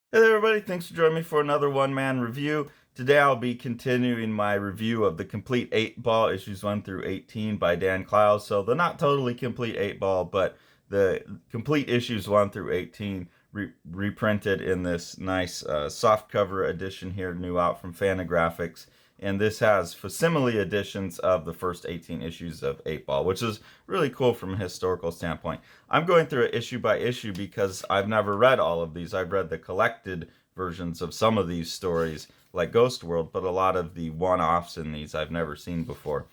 Hey there, everybody. Thanks for joining me for another one-man review. Today I'll be continuing my review of the complete 8-ball issues 1 through 18 by Dan Clowes. So the not totally complete 8-ball, but the complete issues 1 through 18 reprinted in this nice softcover edition here, new out from Fantagraphics. And this has facsimile editions of the first 18 issues of 8-ball, which is really cool from a historical standpoint. I'm going through it issue by issue because I've never read all of these. I've read the collected versions of some of these stories, like Ghost World, but a lot of the one-offs in these I've never seen before.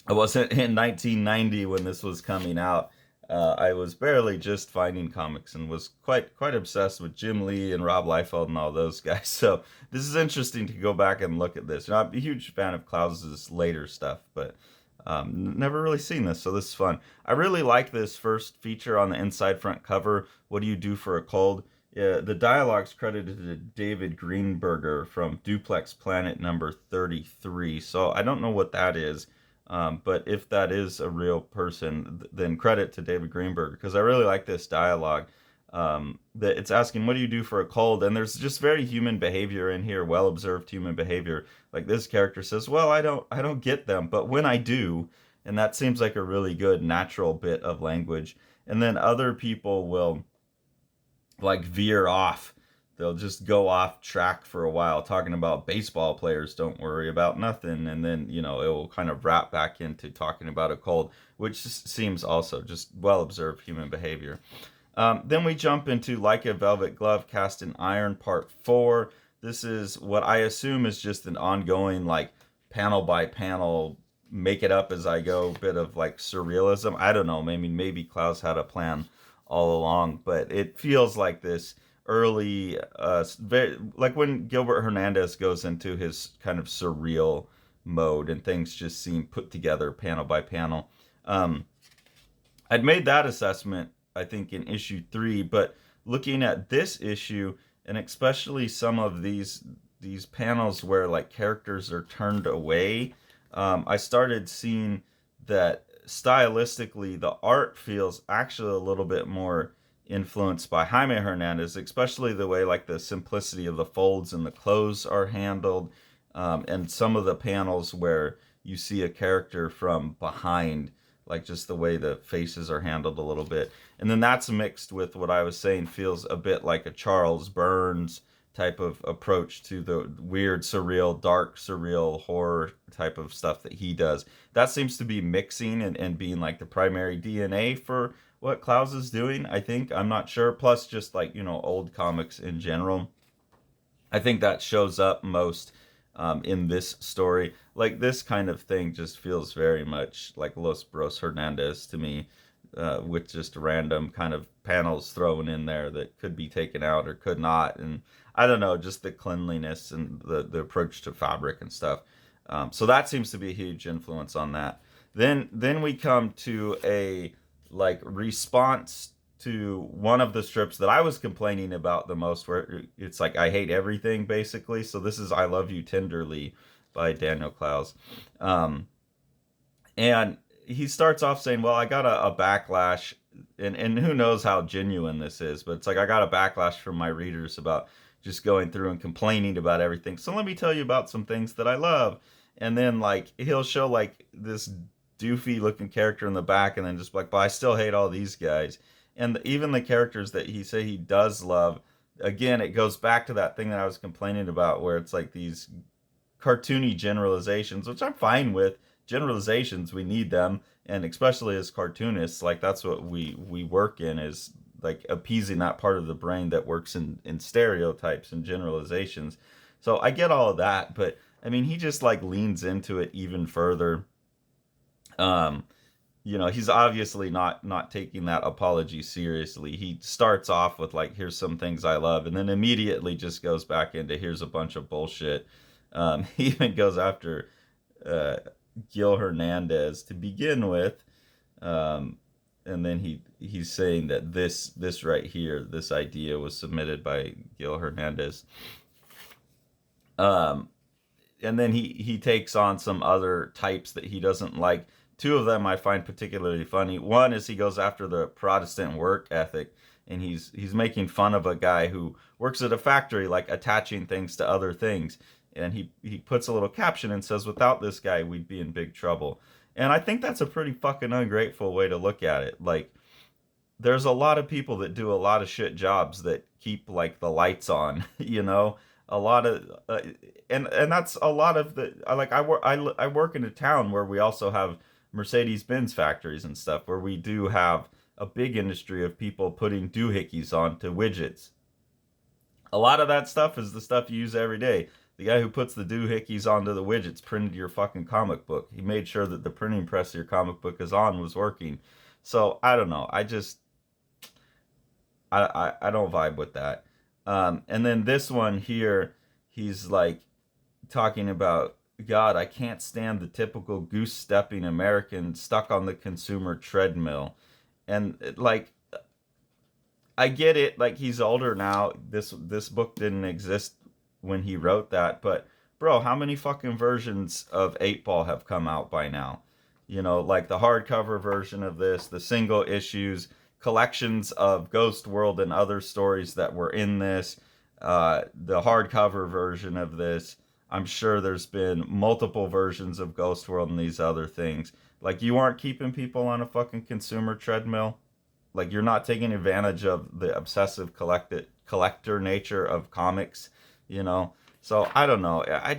I wasn't in 1990 when this was coming out. I was barely just finding comics and was quite obsessed with Jim Lee and Rob Liefeld and all those guys. So this is interesting to go back and look at this. You know, I'm a huge fan of Klaus's later stuff, but never really seen this, so this is fun. I really like this first feature on the inside front cover. What do you do for a cold? Yeah, the dialogue's credited to David Greenberger from Duplex Planet number 33. So I don't know what that is. But if that is a real person, then credit to David Greenberg because I really like this dialogue. That it's asking, "What do you do for a cold?" And there's just very human behavior in here, well observed human behavior. Like this character says, "Well, I don't get them, but when I do," and that seems like a really good natural bit of language. And then other people will like veer off. They'll just go off track for a while talking about baseball players don't worry about nothing, and then it will kind of wrap back into talking about a cold, which seems also just well observed human behavior. Then we jump into Like a Velvet Glove Cast in Iron Part 4. This is what I assume is just an ongoing like panel by panel make it up as I go bit of like surrealism. I don't know, maybe Klaus had a plan all along, but it feels like this early very like when Gilbert Hernandez goes into his kind of surreal mode and things just seem put together panel by panel. um I'd made that assessment I think in issue 3, but looking at this issue and especially some of these panels where like characters are turned away, I started seeing that stylistically the art feels actually a little bit more influenced by Jaime Hernandez, especially the way like the simplicity of the folds and the clothes are handled, and some of the panels where you see a character from behind, like just the way the faces are handled a little bit. And then that's mixed with what I was saying feels a bit like a Charles Burns type of approach to the weird, surreal, dark, surreal horror type of stuff that he does. That seems to be mixing and being like the primary DNA for what Clowes is doing, I think. I'm not sure. Plus, just like, old comics in general. I think that shows up most in this story. Like this kind of thing just feels very much like Los Bros Hernandez to me, with just random kind of panels thrown in there that could be taken out or could not. And I don't know, just the cleanliness and the approach to fabric and stuff. So that seems to be a huge influence on that. Then we come to a like response to one of the strips that I was complaining about the most, where it's like I hate everything basically. So this is I Love You Tenderly by Daniel Clowes. And he starts off saying, "Well, I got a backlash," and who knows how genuine this is, but it's like I got a backlash from my readers about just going through and complaining about everything. So let me tell you about some things that I love. And then like he'll show like this doofy looking character in the back, and then just like, "But I still hate all these guys." And even the characters that he say he does love, again, it goes back to that thing that I was complaining about, where it's like these cartoony generalizations, which I'm fine with. Generalizations, we need them, and especially as cartoonists, like that's what we work in, is like appeasing that part of the brain that works in stereotypes and generalizations. So I get all of that, but I mean, he just like leans into it even further. Um, he's obviously not taking that apology seriously. He starts off with like, "Here's some things I love," and then immediately just goes back into, "Here's a bunch of bullshit." He even goes after uh, Gil Hernandez to begin with, um, and then he's saying that this right here, this idea was submitted by Gil Hernandez. Um, and then he takes on some other types that he doesn't like. Two of them I find particularly funny. One is he goes after the Protestant work ethic, and he's making fun of a guy who works at a factory, like attaching things to other things. And he puts a little caption and says, "Without this guy, we'd be in big trouble." And I think that's a pretty fucking ungrateful way to look at it. Like, there's a lot of people that do a lot of shit jobs that keep like the lights on, you know. A lot of and that's a lot of the like I work in a town where we also have Mercedes-Benz factories and stuff, where we do have a big industry of people putting doohickeys onto widgets. A lot of that stuff is the stuff you use every day. The guy who puts the doohickeys onto the widgets printed your fucking comic book. He made sure that the printing press your comic book is on was working. So I don't know. I don't vibe with that. And then this one here, he's like talking about, God, I can't stand the typical goose stepping American stuck on the consumer treadmill. And like, I get it. Like, he's older now. This book didn't exist when he wrote that. But bro, how many fucking versions of 8-Ball have come out by now? You know, like the hardcover version of this, the single issues, collections of Ghost World and other stories that were in this, the hardcover version of this. I'm sure there's been multiple versions of Ghost World and these other things. Like, you aren't keeping people on a fucking consumer treadmill. Like, you're not taking advantage of the obsessive collector nature of comics, you know. So I don't know. I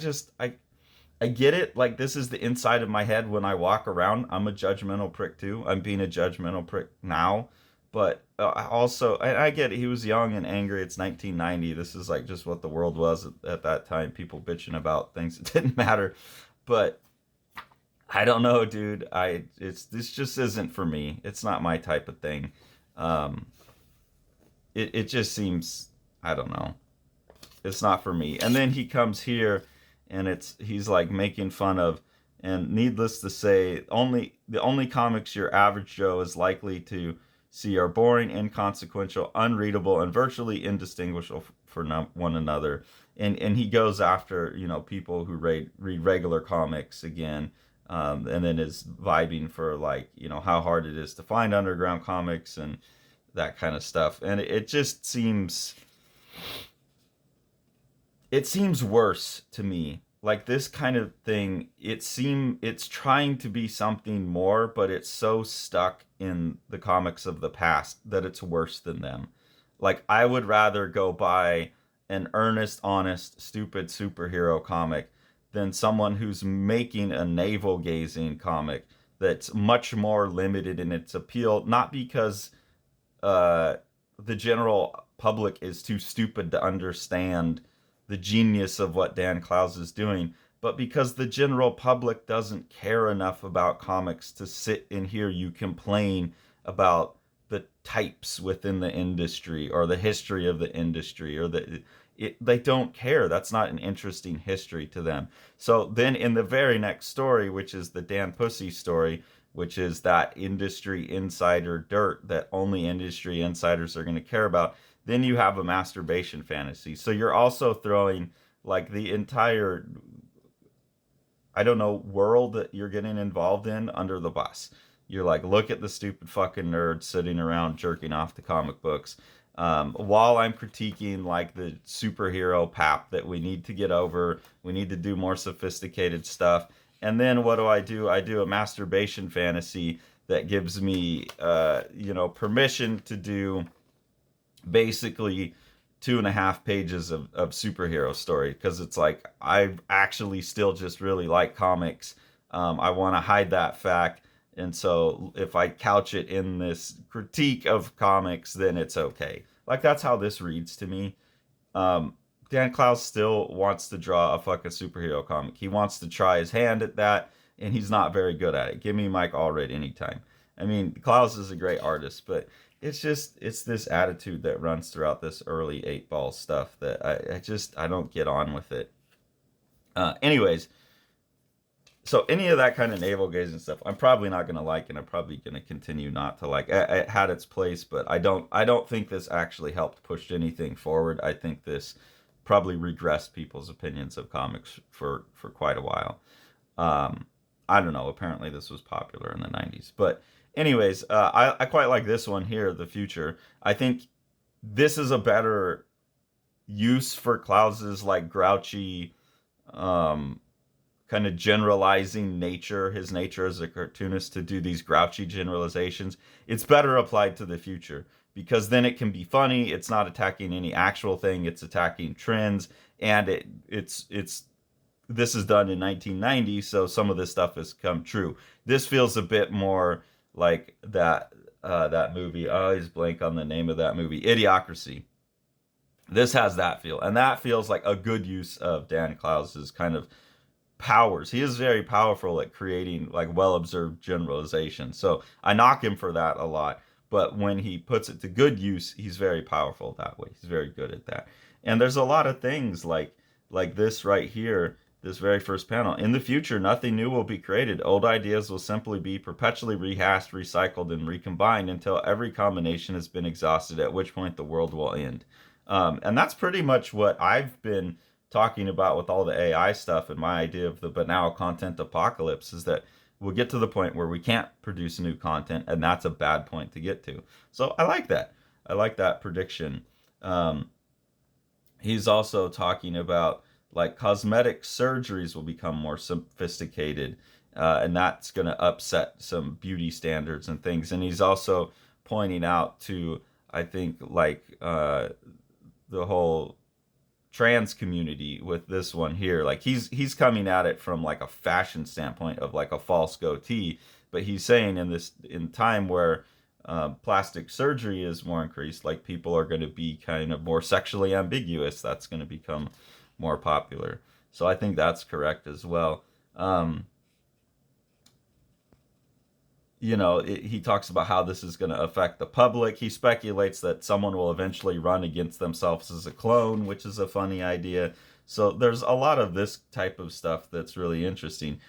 get it. Like, this is the inside of my head when I walk around. I'm a judgmental prick too. I'm being a judgmental prick now. But also, I get it. He was young and angry. It's 1990. This is like just what the world was at that time. People bitching about things that didn't matter. But I don't know, dude. This just isn't for me. It's not my type of thing. Um, it just seems, I don't know. It's not for me. And then he comes here, and he's like making fun of, and needless to say, the only comics your average Joe is likely to see are boring, inconsequential, unreadable, and virtually indistinguishable for one another. And he goes after, you know, people who read regular comics again, and then is vibing for, like, you know, how hard it is to find underground comics and that kind of stuff. And it just seems worse to me. Like, this kind of thing, it's trying to be something more, but it's so stuck in the comics of the past that it's worse than them. Like, I would rather go buy an earnest, honest, stupid superhero comic than someone who's making a navel-gazing comic that's much more limited in its appeal, not because the general public is too stupid to understand the genius of what Dan Clowes is doing, but because the general public doesn't care enough about comics to sit and hear you complain about the types within the industry or the history of the industry, or they don't care. That's not an interesting history to them. So then in the very next story, which is the Dan Pussy story, which is that industry insider dirt that only industry insiders are going to care about, then you have a masturbation fantasy. So you're also throwing like the entire, I don't know, world that you're getting involved in under the bus. You're like, look at the stupid fucking nerds sitting around jerking off to comic books. While I'm critiquing like the superhero pap that we need to get over, we need to do more sophisticated stuff. And then what do? I do a masturbation fantasy that gives me, permission to do basically 2.5 pages of superhero story, because it's like, I actually still just really like comics. I want to hide that fact. And so if I couch it in this critique of comics, then it's okay. Like, that's how this reads to me. Dan Clowes still wants to draw a fucking superhero comic. He wants to try his hand at that, and he's not very good at it. Give me Mike Allred anytime. I mean, Clowes is a great artist, but it's this attitude that runs throughout this early 8-Ball stuff that I don't get on with it. Anyways, so any of that kind of navel gazing stuff, I'm probably not going to like, and I'm probably going to continue not to like. It had its place, but I don't think this actually helped push anything forward. I think this probably regressed people's opinions of comics for quite a while. I don't know. Apparently this was popular in the 90s. But anyways, I quite like this one here, The Future. I think this is a better use for Clowes's like grouchy, um, kind of generalizing nature, his nature as a cartoonist to do these grouchy generalizations. It's better applied to the future because then it can be funny. It's not attacking any actual thing. It's attacking trends, and it's this is done in 1990, so some of this stuff has come true. This feels a bit more like that movie. I always blank on the name of that movie, Idiocracy. This has that feel, and that feels like a good use of Dan Clowes's kind of powers. He is very powerful at creating like well observed generalization. So I knock him for that a lot. But when he puts it to good use, he's very powerful that way. He's very good at that. And there's a lot of things like this right here, this very first panel. In the future, nothing new will be created. Old ideas will simply be perpetually rehashed, recycled, and recombined until every combination has been exhausted, at which point the world will end. And that's pretty much what I've been talking about with all the AI stuff, and my idea of the banal content apocalypse is that we'll get to the point where we can't produce new content, and that's a bad point to get to. So I like that. I like that prediction. He's also talking about like cosmetic surgeries will become more sophisticated, and that's going to upset some beauty standards and things. And he's also pointing out to, I think, like the whole trans community with this one here. Like he's coming at it from like a fashion standpoint of like a false goatee, but he's saying in time where plastic surgery is more increased, like people are going to be kind of more sexually ambiguous. That's going to become more popular. So I think that's correct as well. He talks about how this is going to affect the public. He speculates that someone will eventually run against themselves as a clone, which is a funny idea. So there's a lot of this type of stuff that's really interesting.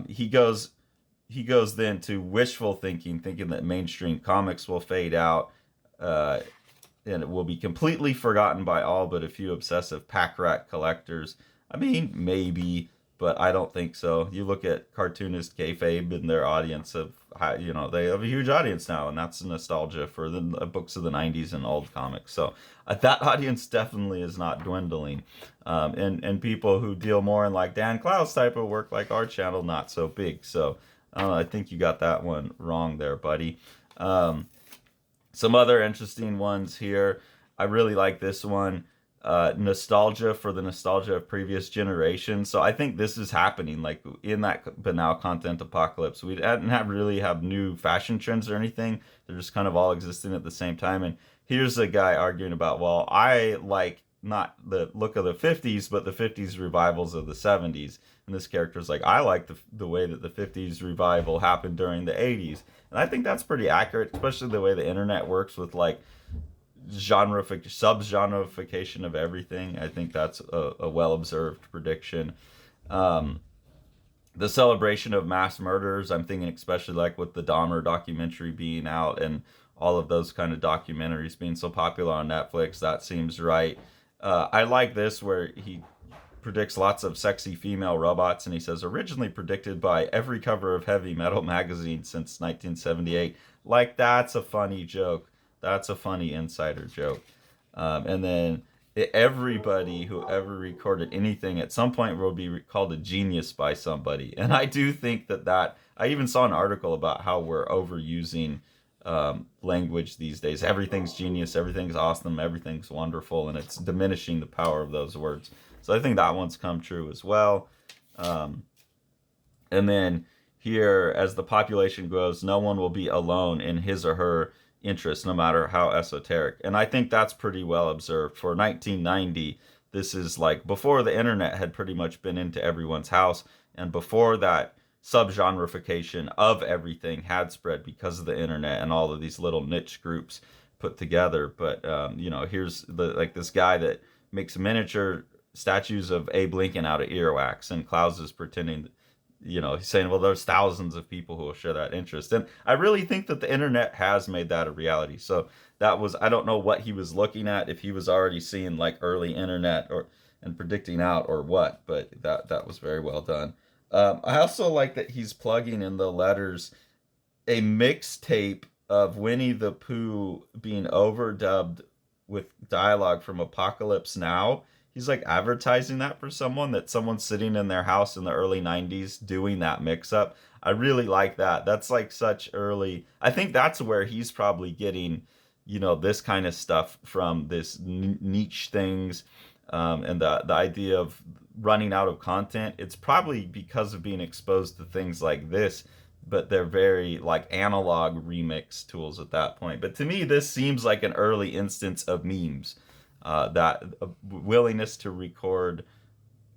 He goes then to wishful thinking that mainstream comics will fade out, and it will be completely forgotten by all but a few obsessive pack rat collectors. I mean, maybe, but I don't think so. You look at cartoonist kayfabe and their audience of, they have a huge audience now, and that's nostalgia for the books of the 90s and old comics. So that audience definitely is not dwindling. And people who deal more in like Dan Clowes type of work, like our channel, not so big. So I think you got that one wrong there, buddy. Some other interesting ones here. I really like this one. Nostalgia for the nostalgia of previous generations. So I think this is happening, like in that banal content apocalypse. We didn't really have new fashion trends or anything. They're just kind of all existing at the same time. And here's a guy arguing about, well, I like not the look of the 50s, but the 50s revivals of the 70s. And this character's like, I like the way that the 50s revival happened during the 80s. And I think that's pretty accurate, especially the way the internet works with like sub-genreification of everything. I think that's a well-observed prediction. The celebration of mass murders, I'm thinking especially like with the Dahmer documentary being out and all of those kind of documentaries being so popular on Netflix, that seems right. I like this where he predicts lots of sexy female robots, and he says originally predicted by every cover of Heavy Metal magazine since 1978. Like, that's a funny joke. That's a funny insider joke. And then everybody who ever recorded anything at some point will be called a genius by somebody. And I do think that I even saw an article about how we're overusing language these days. Everything's genius, everything's awesome, everything's wonderful, and it's diminishing the power of those words. So I think that one's come true as well. And then here, as the population grows, no one will be alone in his or her interest, no matter how esoteric. And I think that's pretty well observed. For 1990, this is like before the internet had pretty much been into everyone's house, and before that subgenreification of everything had spread because of the internet and all of these little niche groups put together. But here's this guy that makes miniature statues of Abe Lincoln out of earwax, and Clowes is pretending, he's saying, well, there's thousands of people who will share that interest. And I really think that the internet has made that a reality. So I don't know what he was looking at, if he was already seeing like early internet and predicting out or what, but that was very well done. I also like that he's plugging in the letters a mixtape of Winnie the Pooh being overdubbed with dialogue from Apocalypse Now. He's like advertising that for someone, that someone's sitting in their house in the early 90s doing that mix up. I really like that. That's like such early. I think that's where he's probably getting, you know, this kind of stuff from, this niche things, and the idea of running out of content. It's probably because of being exposed to things like this, but they're very like analog remix tools at that point. But to me, this seems like an early instance of memes, that willingness to record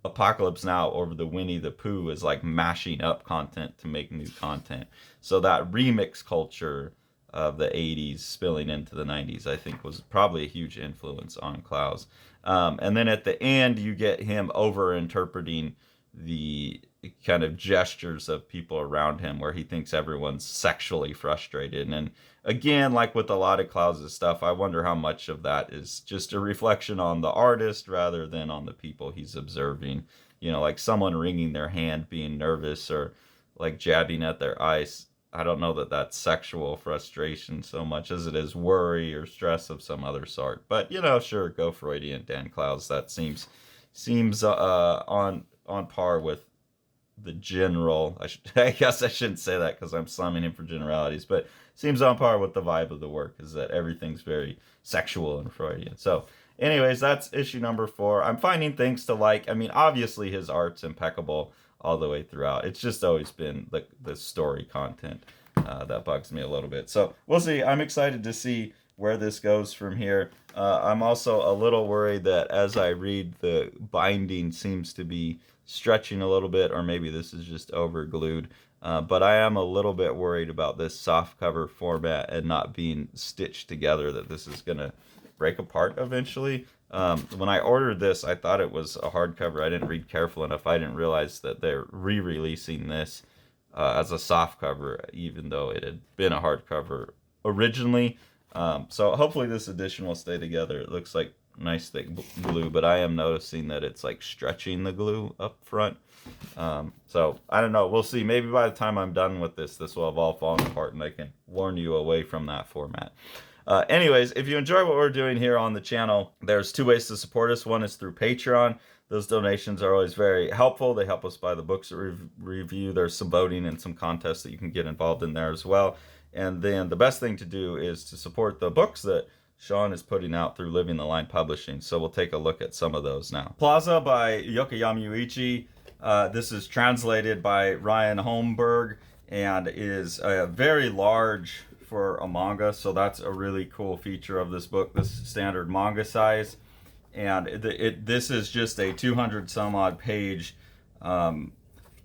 Apocalypse Now over the Winnie the Pooh is like mashing up content to make new content. So that remix culture of the 80s spilling into the 90s, I think, was probably a huge influence on Clowes. And then at the end, you get him over interpreting the kind of gestures of people around him, where he thinks everyone's sexually frustrated. And again, like with a lot of Clowes' stuff, I wonder how much of that is just a reflection on the artist rather than on the people he's observing. You know, like someone wringing their hand, being nervous, or like jabbing at their eyes. I don't know that that's sexual frustration so much as it is worry or stress of some other sort. But, you know, sure, go Freudian, Dan Clowes. That seems on par with the general. I guess I shouldn't say that because I'm slamming him for generalities, but seems on par with the vibe of the work, is that everything's very sexual and Freudian. So anyways, that's issue number 4. I'm finding things to like. I mean, obviously his art's impeccable all the way throughout. It's just always been the story content that bugs me a little bit. So we'll see. I'm excited to see where this goes from here. I'm also a little worried that as I read, the binding seems to be stretching a little bit, or maybe this is just over glued. But I am a little bit worried about this soft cover format and not being stitched together, that this is going to break apart eventually. When I ordered this, I thought it was a hardcover. I didn't read careful enough. I didn't realize that they're re-releasing this as a soft cover, even though it had been a hardcover originally. So hopefully this edition will stay together. It looks like nice thick glue, but I am noticing that it's like stretching the glue up front. So I don't know. We'll see. Maybe by the time I'm done with this, this will have all fallen apart and I can warn you away from that format. Anyways, if you enjoy what we're doing here on the channel, there's 2 ways to support us. One is through Patreon. Those donations are always very helpful. They help us buy the books that we review. There's some voting and some contests that you can get involved in there as well. And then the best thing to do is to support the books that Sean is putting out through Living the Line Publishing. So we'll take a look at some of those now. Plaza by Yokoyama Yuichi. This is translated by Ryan Holmberg and is very large for a manga, so that's a really cool feature of this book, this standard manga size. And this is just a 200 some odd page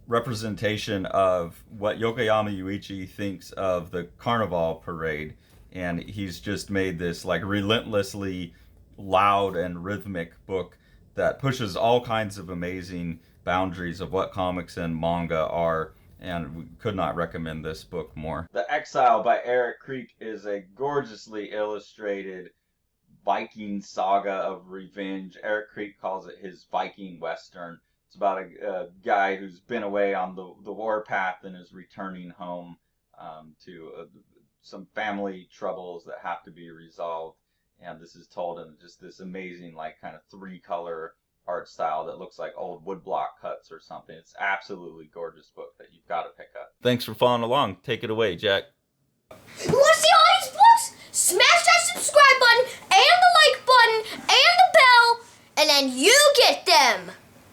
representation of what Yokoyama Yuichi thinks of the Carnival Parade. And he's just made this like relentlessly loud and rhythmic book that pushes all kinds of amazing boundaries of what comics and manga are. And we could not recommend this book more. The Exile by Eric Creek is a gorgeously illustrated Viking saga of revenge. Eric Creek calls it his Viking Western. It's about a guy who's been away on the warpath and is returning home to some family troubles that have to be resolved. And this is told in just this amazing, like, kind of 3-color art style that looks like old woodblock cuts or something. It's absolutely gorgeous book that you've got to pick up. Thanks for following along. Take it away, Jack. You want to see all these books? Smash that subscribe button and the like button and the bell, and then you get them.